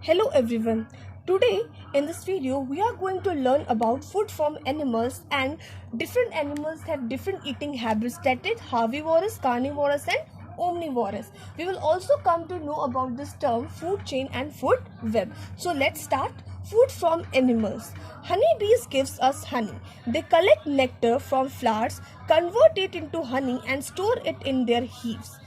Hello everyone. Today in this video we are going to learn about food from animals, and different animals have different eating habits, that is herbivorous, carnivorous and omnivorous. We will also come to know about this term food chain and food web. So let's start. Food from animals. Honeybees gives us honey. They collect nectar from flowers, convert it into honey and store it in their hives.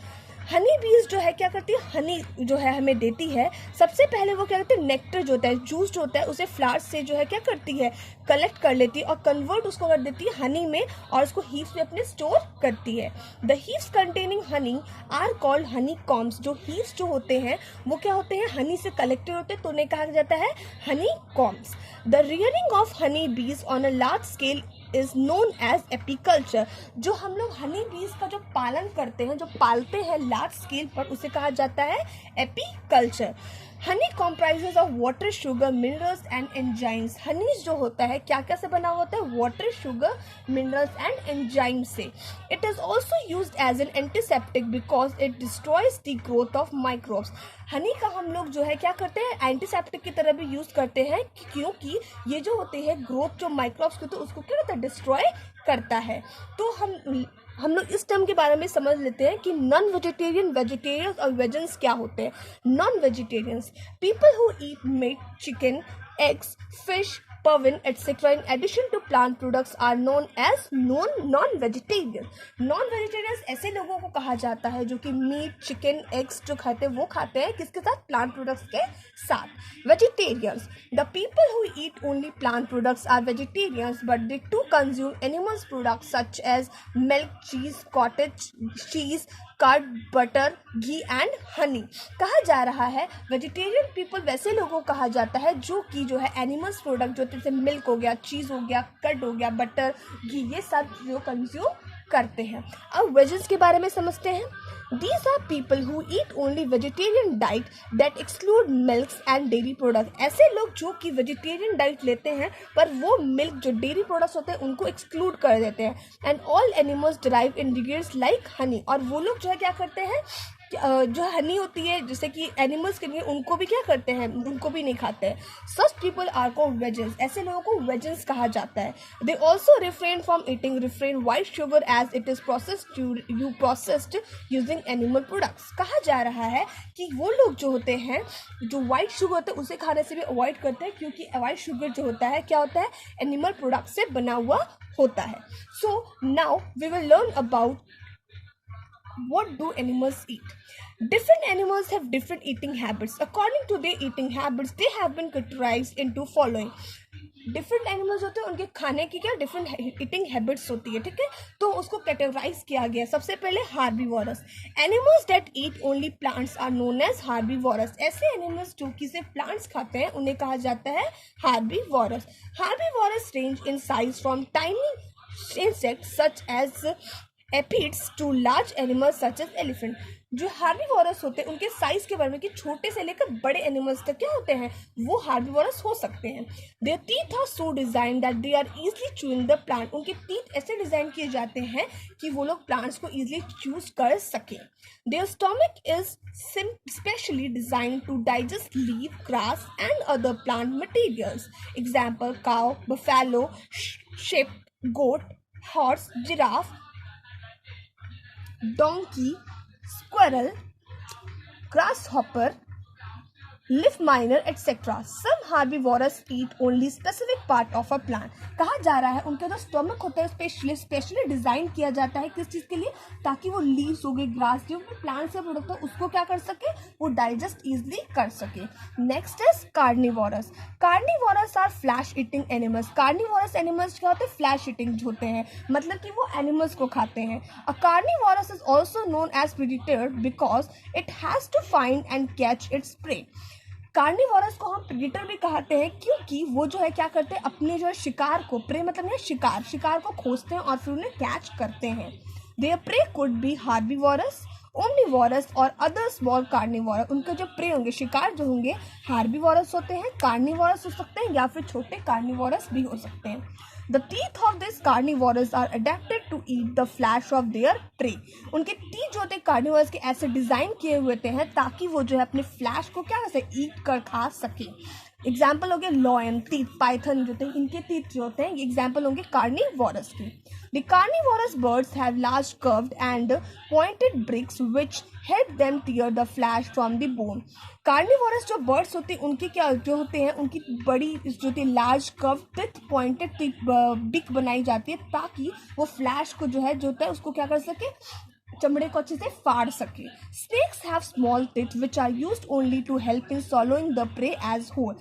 Honey बीज जो है क्या करती है, हनी जो है हमें देती है। सबसे पहले वो क्या करती है, नेक्टर जो होता है, जूस जो होता है, उसे फ्लावर्स से जो है क्या करती है, कलेक्ट कर लेती है और कन्वर्ट उसको कर देती है हनी में और उसको हीव्स में अपने स्टोर करती है। The hives containing honey are called honeycombs. जो हीव्स जो होते हैं वो क्या होते हैं, हनी से कलेक्टेड होते हैं, तो उन्हें कहा जाता है honey combs. The rearing of honey bees on a large scale is known as apiculture. जो हम लोग हनी बीज का जो पालन करते हैं, जो पालते हैं लार्ज स्केल पर, उसे कहा जाता है apiculture. Honey comprises of water, sugar, minerals and enzymes. Honeys जो होता है क्या क्या से बना होता है, water, sugar, minerals and enzyme से। It is also used as an antiseptic because it destroys the growth of microbes. Honey का हम लोग जो है क्या करते हैं, एंटीसेप्टिक की तरह भी यूज करते हैं, क्योंकि ये जो होती है ग्रोथ जो माइक्रोब्स की, तो उसको क्या करता है, डिस्ट्रॉय करता है। तो हम लोग इस टर्म के बारे में समझ लेते हैं कि नॉन वेजिटेरियन, वेजिटेरियंस और वेजन्स क्या होते हैं। Non vegetarians, people who eat meat, chicken, eggs, fish, purvin, etc. in addition to plant products are known as non-vegetarian. Non-vegetarians ऐसे लोगों को कहा जाता है जो कि मीट, चिकन, एग्स जो खाते हैं वो खाते हैं किसके साथ, प्लांट प्रोडक्ट्स के साथ। Vegetarians, the people who eat only plant products are vegetarians but they too consume animals products such as milk, cheese, cottage cheese, curd, butter, ghee and honey. कहा जा रहा है वेजिटेरियन पीपल वैसे लोगों को कहा जाता है जो कि जो है एनिमल्स प्रोडक्ट जो जैसे मिल्क हो गया, चीज़ हो गया, कर्ड हो गया, बटर, घी, ये सब जो कंज्यूम करते हैं। अब वेजेस के बारे में समझते हैं। These are people who eat only vegetarian diet that exclude milks and dairy products. ऐसे लोग जो कि वेजिटेरियन डाइट लेते हैं पर वो मिल्क जो डेयरी प्रोडक्ट्स होते हैं उनको एक्सक्लूड कर देते हैं। And all animals derive ingredients like Honey. और वो लोग जो है क्या करते हैं, जो हनी होती है जैसे कि एनिमल्स के लिए, उनको भी क्या करते हैं, उनको भी नहीं खाते हैं। Such people are called vegans. ऐसे लोगों को वेजेंस कहा जाता है। They also refrain from eating white sugar as it is processed using animal products. कहा जा रहा है कि वो लोग जो होते हैं, जो वाइट शुगर होता है उसे खाने से भी अवॉइड करते हैं, क्योंकि वाइट शुगर जो होता है क्या होता है, एनिमल प्रोडक्ट से बना हुआ होता है। So now we will learn about what do animals eat. Different animals have different eating habits. According to their eating habits, they have been categorized into following. Different animals होते हैं, उनके खाने की क्या डिफरेंट ईटिंग हैबिट्स होती है, ठीक है, तो उसको कैटेगराइज किया गया। सबसे पहले herbivorous. Animals that eat only plants are known as herbivorous. ऐसे एनिमल्स जो कि सिर्फ प्लांट्स खाते हैं उन्हें कहा जाता है herbivorous. Herbivorous range in size from tiny insects such as aphids to large animals such as elephant. जो हार्बीवोरस होते हैं उनके साइज के बारे में कि छोटे से लेकर बड़े एनिमल्स तक क्या होते हैं, वो हार्बीवोरस हो सकते हैं। Their teeth are so design that they are easily chewing the plant. उनके टीथ ऐसे डिजाइन किए जाते हैं कि वो लोग प्लांट्स को इजली चूज कर सके। Their stomach is specially design to digest leaf, grass and other plant materials. Example cow, buffalo, sheep, goat, horse, giraffe, donkey, squirrel, grasshopper, leaf miner etcetera. Some herbivorous eat only specific part of a plant. कहा जा रहा है उनका जो stomach होता है specially design किया जाता है किस चीज के लिए, ताकि वो लीव्स हो गए, ग्रास जो भी प्लांट से प्रोडक्ट हो उसको क्या कर सके, वो डाइजेस्ट इजिली कर सके। Next is carnivorous. Carnivorous are flesh eating animals. Carnivorous animals क्या होते हैं, फ्लैश ईटिंग होते हैं, मतलब कि वो एनिमल्स को खाते हैं। A carnivorous is also known as predator because it has to find and catch its prey. Carnivorous को हम प्रेडेटर भी कहते हैं क्योंकि वो जो है क्या करते हैं, अपने जो है शिकार को, प्रे मतलब है शिकार को खोजते हैं और फिर उन्हें कैच करते हैं। There pray could be herbivores omnivorous और अदर स्मॉल कार्निवोरस, उनके जो प्रे होंगे, शिकार जो होंगे, हार्बीवोरस होते हैं, कार्निवोरस हो सकते हैं या फिर छोटे कार्निवोरस भी हो सकते हैं। The teeth of this carnivores are adapted to eat the flesh of their prey. उनके टीथ जो होते हैं कार्निवोरस के ऐसे डिजाइन किए हुए हैं ताकि वो जो है अपने फ्लैश को क्या कर सके, ईट कर खा सके। एग्जाम्पल हो गया लॉयन टीथ, पाइथन जो थे इनके टीथ जो होते हैं, ये एग्जाम्पल होंगे कार्निवोरस के। The carnivorous birds have large curved and pointed beaks which help them tear the flesh from the bone. Carnivorous जो बर्ड्स होते हैं उनके क्या जो होते हैं, उनकी बड़ी जो होती है लार्ज कर्व टिथ पॉइंटेड बिक बनाई जाती है ताकि वो फ्लैश को जो है जो होता है उसको क्या कर सके, चमड़े को अच्छे से फाड़ सके। Snakes have small teeth which are used only to help in swallowing the prey as whole.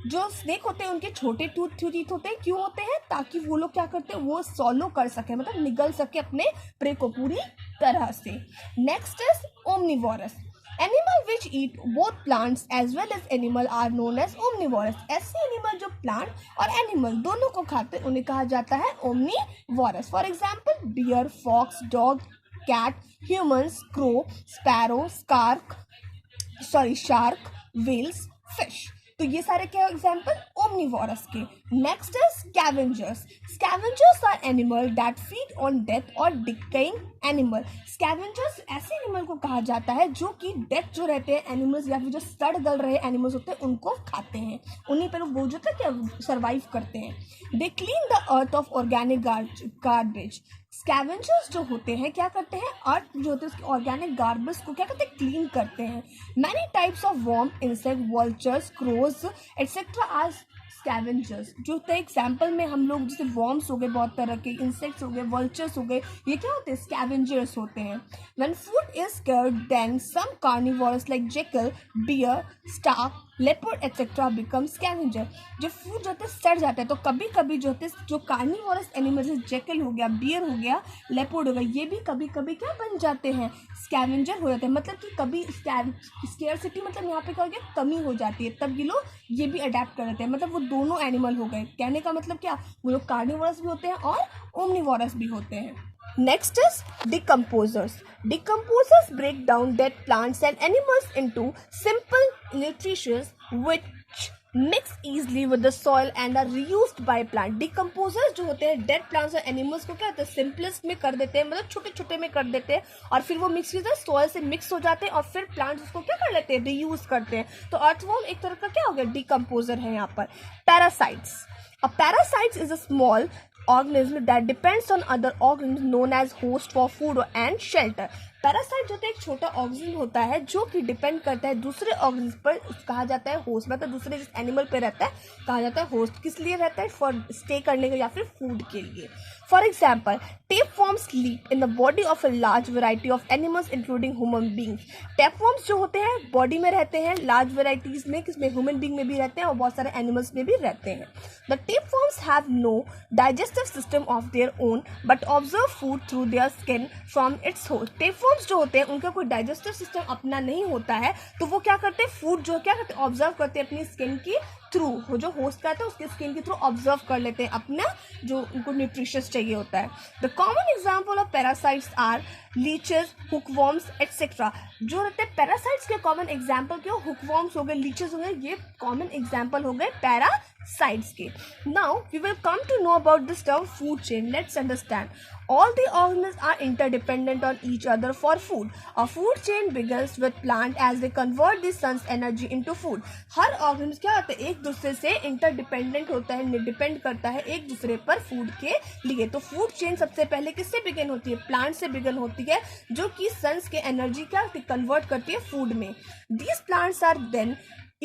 जो स्नेक होते हैं उनके छोटे टीथ होते हैं, क्यों होते हैं, ताकि वो लोग क्या करते हैं, वो सॉलो कर सके, मतलब निगल सके अपने प्रे को पूरी तरह से। Next is omnivorous. Animal which eat both plants as well as animal are known as omnivorous. ऐसे एनिमल जो प्लांट और एनिमल दोनों को खाते हैं उन्हें कहा जाता है omnivorous. For example deer, fox, dog, cat, humans, crow, sparrow, shark, whales, fish. तो ये सारे क्या एग्जाम्पल ओमनीवोरस के। Next is scavengers. Scavengers are animal that feed on death और डिकेइंग एनिमल। स्कैवेंजर्स ऐसे एनिमल को कहा जाता है जो कि डेथ जो रहते हैं एनिमल्स या फिर जो सड़ गल रहे एनिमल्स होते हैं उनको खाते हैं, उन्हीं पर वो जो है क्या सर्वाइव करते हैं। They clean the earth of organic garbage. Scavengers जो होते हैं क्या करते हैं, अर्थ जो होते हैं उसके ऑर्गेनिक गार्बेज को क्या करते हैं, क्लीन करते हैं। Many types of worm, insect, vultures, crows etcetera are scavengers. जो होते हैं एग्जाम्पल में हम लोग जैसे वर्म्स हो गए, बहुत तरह के इंसेक्ट्स हो गए, वल्चर्स हो गए, ये क्या होते हैं, स्कैवेंजर्स होते हैं। When food is scared then some carnivorous like jackal, bear, stork, leopard etcetera become scavenger. जब फूड जो होते हैं सड़ जाता है तो कभी कभी जो होते हैं जो कार्निवोरस एनिमल जैसे जेकल हो गया, बियर हो गया, लेपर्ड हो गया, ये भी कभी कभी क्या बन जाते हैं, स्कैवेंजर हो जाते हैं। मतलब कि कभी स्केयरसिटी मतलब यहाँ पे क्या हो गया, कमी हो जाती है, तब ये लोग ये भी अडेप्ट कर लेते हैं। मतलब वो दोनों एनिमल हो गए, कहने का मतलब क्या, वो लोग कार्निवोरस भी होते हैं और ओमनीवोरस भी होते हैं। Next is decomposers. Decomposers break down dead plants and animals into simple nutrients which mix easily with the soil and are reused by plant. Decomposers जो होते हैं dead plants और animals को क्या होता है, simplest में कर देते हैं, मतलब छोटे छोटे में कर देते हैं और फिर वो मिक्स होता है, soil से मिक्स हो जाते हैं और फिर plants उसको क्या कर लेते हैं, reuse करते हैं। तो earthworm एक तरह का क्या हो गया, decomposer है यहाँ पर। Parasites. A parasite is a small organism that depends on other organisms known as host for food and shelter. Parasite जो होता है एक छोटा ऑर्गेनिज्म होता है जो कि डिपेंड करता है दूसरे ऑर्गेनिज्म पर, कहा जाता है होस्ट, मतलब दूसरे जिस एनिमल पे रहता है कहा जाता है होस्ट। किस लिए रहता है, फॉर स्टे करने के या फिर फूड के लिए। For example tapeworms leap in the body of a large variety of animals including human beings. Tapeworms जो होते हैं बॉडी में रहते हैं लार्ज वेराइटीज में, किसमें, ह्यूमन बींग में भी रहते हैं और बहुत सारे एनिमल्स में भी रहते हैं। The tapeworms have no digestive system of their own but observe food through their skin from its host. Tapeworms जो होते हैं उनका कोई डाइजेस्टिव सिस्टम अपना नहीं होता है, तो वो क्या करते हैं, फूड जो क्या करते हैं, ऑब्जर्व करते हैं अपनी स्किन की थ्रू, वो जो होस्ट करता है उसके स्किन के थ्रू ऑब्जर्व कर लेते हैं अपना जो उनको न्यूट्रिशियस चाहिए होता है। The common example of parasites are leeches, hookworms etcetera. जो रहते हैं पैरासाइट्स के कॉमन एग्जाम्पल क्यों, हुकवर्म्स हो गए, लीचेस हो गए, ये कॉमन एग्जाम्पल हो गए पैरासाइट्स के। Now we will come to know about this term food chain. Let's understand all the organisms are interdependent on each other for food. A food chain begins with plant as they convert the sun's energy into food. Her organism क्या होता है, एक दूसरे से interdependent होता है, depend करता है एक दूसरे पर फूड के लिए। तो फूड चेन सबसे पहले किससे बिगिन होती है, प्लांट से बिगिन होती है जो कि सन्स के एनर्जी क्या कन्वर्ट करती है फूड में। These plants are then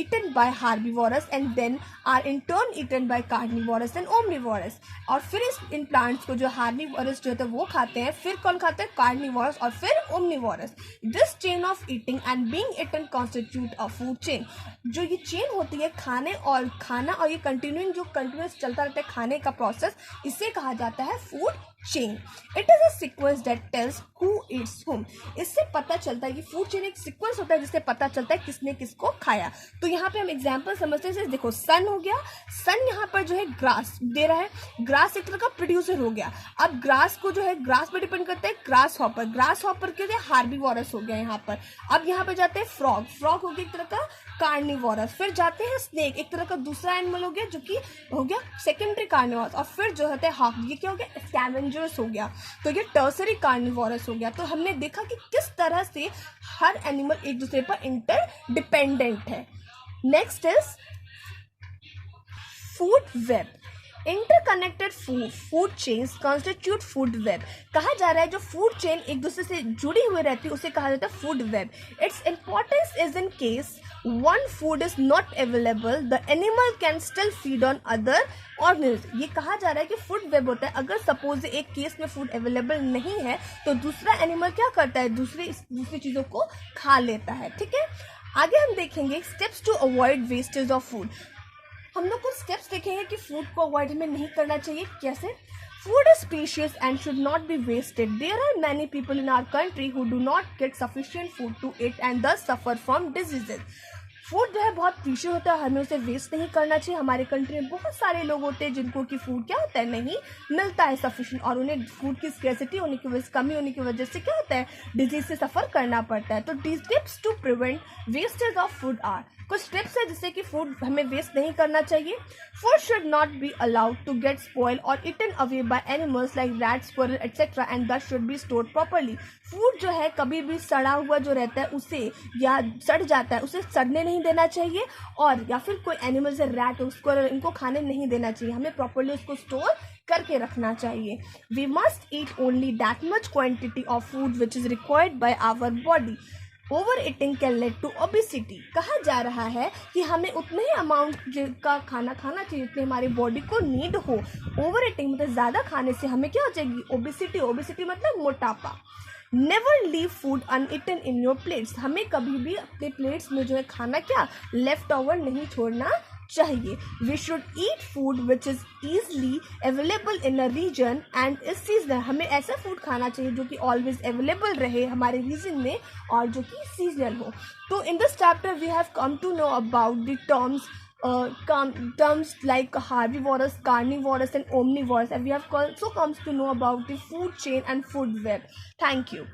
eaten by herbivores and then are in turn eaten by carnivorous and omnivorous. और फिर इन प्लांट्स को जो हार्निवोरस जो होता है वो खाते हैं, फिर कौन खाते हैं, कार्निवोरस और फिर omnivorous. This chain of eating and being eaten constitute a food chain. जो ये चेन होती है खाने और खाना और ये कंटिन्यूइंग जो कंटिन्यूस चलता रहता है खाने का प्रोसेस, इसे कहा जाता है food chain. It is a sequence that tells who eats whom. इससे पता चलता है कि फूड चेन एक सीक्वेंस होता है जिससे पता चलता है किसने किसको खाया. तो यहाँ पे हम एग्जाम्पल समझते हैं. देखो सन हो गया, सन यहाँ पर जो है ग्रास दे रहा है, ग्रास एक तरह का प्रोड्यूसर हो गया. अब ग्रास को जो है ग्रास पे डिपेंड करता है ग्रास हॉपर, ग्रास हॉपर के लिए हार्बीवोरस हो गया यहाँ पर. अब यहाँ पे जाते हैं फ्रॉग, फ्रॉग हो गया एक तरह का कार्निवोरस. फिर जाते हैं स्नेक, एक तरह का दूसरा एनिमल हो गया जो कि हो गया सेकेंडरी कार्निवोरस. और फिर जो होता है हॉक, ये क्या हो गया स्कैवेंजर्स हो गया. तो ये टर्सरी कार्निवोरस हो गया. तो हमने देखा कि किस तरह से हर एनिमल एक दूसरे पर इंटरडिपेंडेंट है. Next is food web. Interconnected food chains constitute food web. कहा जा रहा है जो फूड चेन एक दूसरे से जुड़ी हुई रहती है उसे कहा जाता है food web. Its importance is in case one food is not available the animal can still feed on other organism. ये कहा जा रहा है कि फूड वेब होता है, अगर सपोज एक केस में फूड अवेलेबल नहीं है तो दूसरा एनिमल क्या करता है, दूसरी चीजों को खा लेता है. ठीक है, आगे हम देखेंगे steps to avoid wastage of food. हम लोग कुछ स्टेप्स देखेंगे कि फूड को अवॉइड हमें नहीं करना चाहिए. कैसे? Food is precious and should not be wasted. There are many people in our country who do not get sufficient food to eat and thus suffer from diseases. Food जो है बहुत precious होता है, हमें उसे वेस्ट नहीं करना चाहिए. हमारे कंट्री में बहुत सारे लोग होते हैं जिनको कि फूड क्या होता है नहीं मिलता है सफिशिएंट, और उन्हें फूड की स्कैर्सिटी होने की वजह, कमी होने की वजह से क्या होता है डिजीज से सफ़र करना पड़ता है. तो tips to prevent wastage of food are, कुछ टिप्स है जिससे कि फूड हमें वेस्ट नहीं करना चाहिए. Food should not be allowed to get spoil और eaten away by animals like rat, squirrel etcetera and that should be stored properly. Food जो है कभी भी सड़ा हुआ जो रहता है उसे, या सड़ जाता है उसे सड़ने नहीं देना चाहिए, और या फिर कोई एनिमल से रैट स्क्विरल इनको खाने नहीं देना चाहिए. हमें प्रॉपर्ली उसको स्टोर करके रखना चाहिए. We must eat only that much quantity of food which is required by our body. Overeating can lead to obesity. कहा जा रहा है कि हमें उतने ही अमाउंट का खाना खाना चाहिए जितने हमारी बॉडी को नीड हो. ओवर ईटिंग मतलब ज़्यादा खाने से हमें क्या हो जाएगी ओबेसिटी. ओबेसिटी मतलब मोटापा. Never leave food uneaten in your plates. हमें कभी भी अपने प्लेट्स में जो है खाना क्या लेफ्ट ओवर नहीं छोड़ना चाहिए. We should eat food which is easily available in a region and is seasonal. हमें ऐसा फूड खाना चाहिए जो कि ऑलवेज अवेलेबल रहे हमारे रीजन में और जो कि सीजनल हो. तो in this chapter we have come to know about the terms like herbivorous, carnivorous and omnivorous, and we have also comes to know about the food chain and food web. Thank you.